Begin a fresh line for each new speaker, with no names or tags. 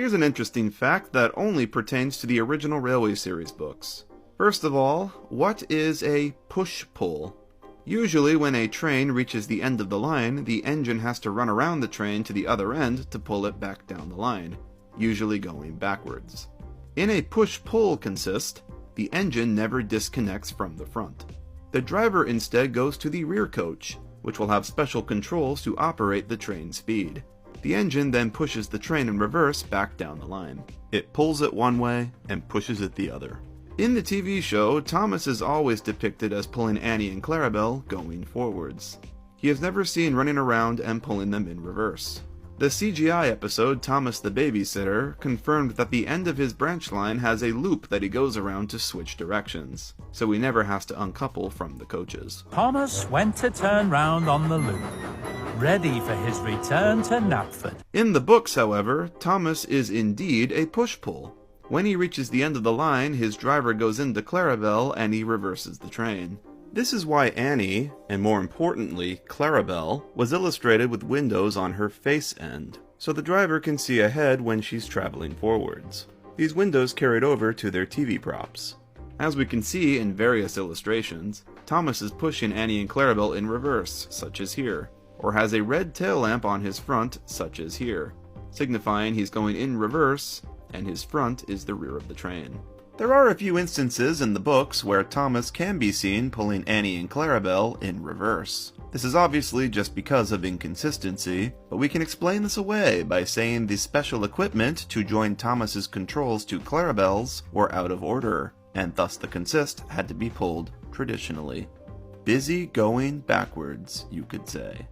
Here's an interesting fact that only pertains to the original Railway Series books. First of all, what is a push-pull? Usually when a train reaches the end of the line, the engine has to run around the train to the other end to pull it back down the line, usually going backwards. In a push-pull consist, the engine never disconnects from the front. The driver instead goes to the rear coach, which will have special controls to operate the train speed. The engine then pushes the train in reverse back down the line. It pulls it one way and pushes it the other. In the TV show, Thomas is always depicted as pulling Annie and Clarabelle going forwards. He is never seen running around and pulling them in reverse. The CGI episode Thomas the Babysitter confirmed that the end of his branch line has a loop that he goes around to switch directions, so he never has to uncouple from the coaches.
Thomas went to turn round on the loop, ready for his return to Knapford.
In the books, however, Thomas is indeed a push-pull. When he reaches the end of the line, his driver goes into Clarabelle and he reverses the train. This is why Annie, and more importantly, Clarabelle, was illustrated with windows on her face end, so the driver can see ahead when she's traveling forwards. These windows carried over to their TV props. As we can see in various illustrations, Thomas is pushing Annie and Clarabelle in reverse, such as here, or has a red tail lamp on his front, such as here, signifying he's going in reverse, and his front is the rear of the train. There are a few instances in the books where Thomas can be seen pulling Annie and Clarabelle in reverse. This is obviously just because of inconsistency, but we can explain this away by saying the special equipment to join Thomas's controls to Clarabelle's were out of order, and thus the consist had to be pulled traditionally. Busy going backwards, you could say.